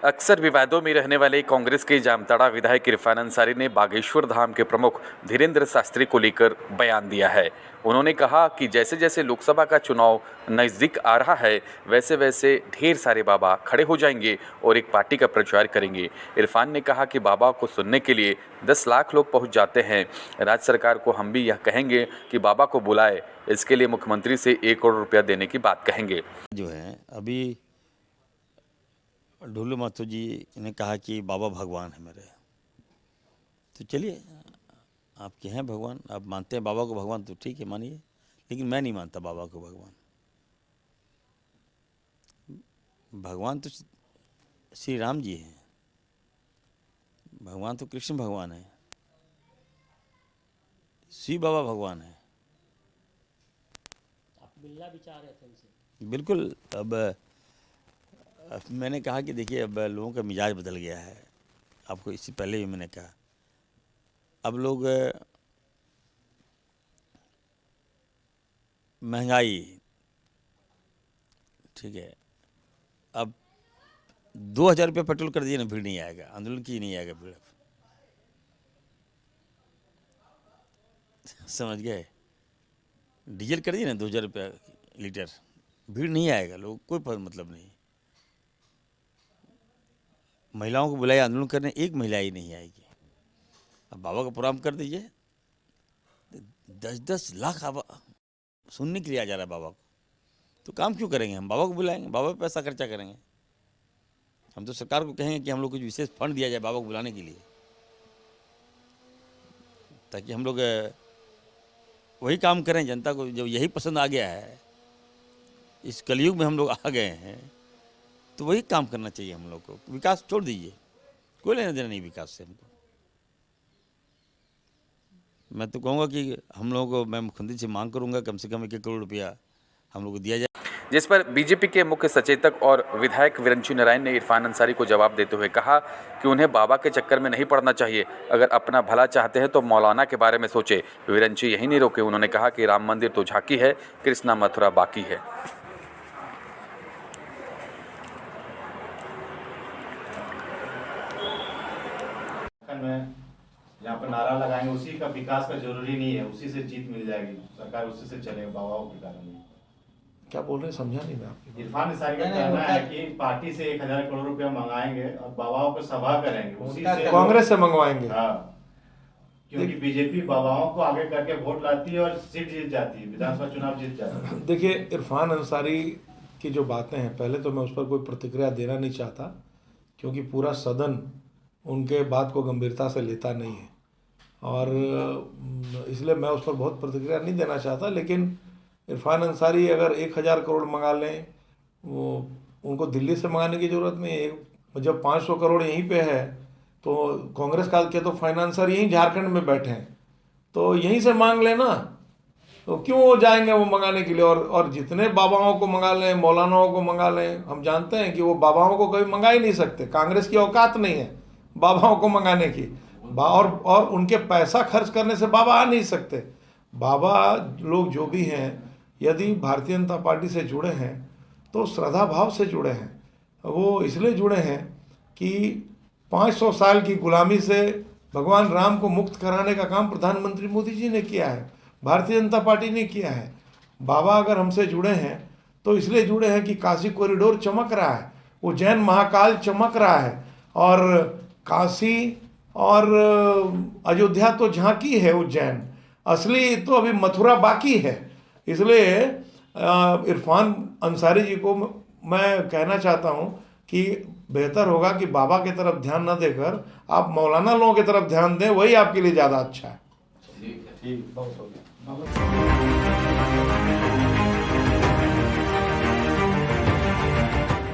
अक्सर विवादों में रहने वाले कांग्रेस के जामताड़ा विधायक इरफान अंसारी ने बागेश्वर धाम के प्रमुख धीरेन्द्र शास्त्री को लेकर बयान दिया है। उन्होंने कहा कि जैसे जैसे लोकसभा का चुनाव नजदीक आ रहा है, वैसे वैसे ढेर सारे बाबा खड़े हो जाएंगे और एक पार्टी का प्रचार करेंगे। इरफान ने कहा कि बाबा को सुनने के लिए 10 लाख लोग पहुंच जाते हैं। राज्य सरकार को हम भी यह कहेंगे कि बाबा को बुलाए, इसके लिए मुख्यमंत्री से 1 करोड़ रुपया देने की बात कहेंगे। जो है अभी ढुल्लू महतो जी ने कहा कि बाबा भगवान है मेरे, तो चलिए आपके हैं भगवान, आप मानते हैं बाबा को भगवान तो ठीक है मानिए, लेकिन मैं नहीं मानता बाबा को भगवान। भगवान तो श्री राम जी हैं, भगवान तो कृष्ण भगवान है, शिव बाबा भगवान है। आप मिलना भी चाह रहे थे उनसे? बिल्कुल। अब मैंने कहा कि देखिए अब लोगों का मिजाज बदल गया है, आपको इससे पहले भी मैंने कहा, अब लोग महंगाई, ठीक है, अब 2000 रुपये पेट्रोल कर दिए ना, भीड़ नहीं आएगा, आंदोलन की नहीं आएगा भीड़। समझ गए? डीजल कर दिए ना 2000 रुपये लीटर, भीड़ नहीं आएगा, लोग कोई मतलब नहीं। महिलाओं को बुलाया आंदोलन करने, एक महिला ही नहीं आएगी। अब बाबा का प्रोग्राम कर दीजिए, 10-10 लाख सुनने के लिए आ जा रहा है बाबा को, तो काम क्यों करेंगे? हम बाबा को बुलाएंगे, बाबा पे पैसा खर्चा करेंगे। हम तो सरकार को कहेंगे कि हम लोग कुछ विशेष फंड दिया जाए बाबा को बुलाने के लिए, ताकि हम लोग वही काम करें। जनता को जब यही पसंद आ गया है, इस कलयुग में हम लोग आ गए हैं, तो वही काम करना चाहिए हम लोग को। विकास छोड़ दीजिए, कोई लेना देना नहीं विकास से हमको। मैं तो कहूँगा कि हम लोगों को, मैं मुख्यमंत्री से मांग करूँगा कम से कम 1 करोड़ रुपया हम लोग को दिया जाए। जिस पर बीजेपी के मुख्य सचेतक और विधायक विरंची नारायण ने इरफान अंसारी को जवाब देते हुए कहा कि उन्हें बाबा के चक्कर में नहीं पड़ना चाहिए। अगर अपना भला चाहते हैं तो मौलाना के बारे में सोचे। विरंची यही नहीं रोके, उन्होंने कहा कि राम मंदिर तो झांकी है, कृष्णा मथुरा बाकी है। यहाँ पर नारा लगाएंगे, उसी का विकास का जरूरी नहीं है, उसी से जीत मिल जाएगी, सरकार उसी से चलेगा बाबाओं के कारण। क्या बोल रहे हैं समझा नहीं मैं आपकी। इरफान अंसारी का कहना है कि पार्टी से 1000 करोड़ रुपया मंगाएंगे और बाबाओं को सभा करेंगे, उसी से कांग्रेस से मंगवाएंगे। हाँ, क्योंकि बीजेपी बाबाओं को आगे करके वोट लाती है और सीट जीत जाती है, विधानसभा चुनाव जीत जाती है। देखिए इरफान अंसारी की जो बातें हैं, पहले तो मैं उस पर कोई प्रतिक्रिया देना नहीं चाहता, क्योंकि पूरा सदन उनके बात को गंभीरता से लेता नहीं है, और इसलिए मैं उस पर बहुत प्रतिक्रिया नहीं देना चाहता। लेकिन इरफान अंसारी अगर 1000 करोड़ मंगा लें, वो उनको दिल्ली से मंगाने की ज़रूरत नहीं है। जब 500 करोड़ यहीं पे है, तो कांग्रेस का के तो फाइनेंसर यहीं झारखंड में बैठे हैं, तो यहीं से मांग लेना, तो क्यों वो जाएंगे वो मंगाने के लिए। और जितने बाबाओं को मंगा लें, मौलानाओं को मंगा लें, हम जानते हैं कि वो बाबाओं को कभी मंगा ही नहीं सकते। कांग्रेस की औकात नहीं है बाबाओं को मंगाने की, और उनके पैसा खर्च करने से बाबा आ नहीं सकते। बाबा लोग जो भी हैं, यदि भारतीय जनता पार्टी से जुड़े हैं तो श्रद्धा भाव से जुड़े हैं। वो इसलिए जुड़े हैं कि 500 साल की गुलामी से भगवान राम को मुक्त कराने का काम प्रधानमंत्री मोदी जी ने किया है, भारतीय जनता पार्टी ने किया है। बाबा अगर हमसे जुड़े हैं तो इसलिए जुड़े हैं कि काशी कॉरिडोर चमक रहा है, उज्जैन महाकाल चमक रहा है, और काशी और अयोध्या तो झांकी है, उज्जैन असली तो अभी मथुरा बाकी है। इसलिए इरफान अंसारी जी को मैं कहना चाहता हूं कि बेहतर होगा कि बाबा की तरफ ध्यान न देकर आप मौलाना लोगों की तरफ ध्यान दें, वही आपके लिए ज़्यादा अच्छा है। ठीक, बहुत हो गया।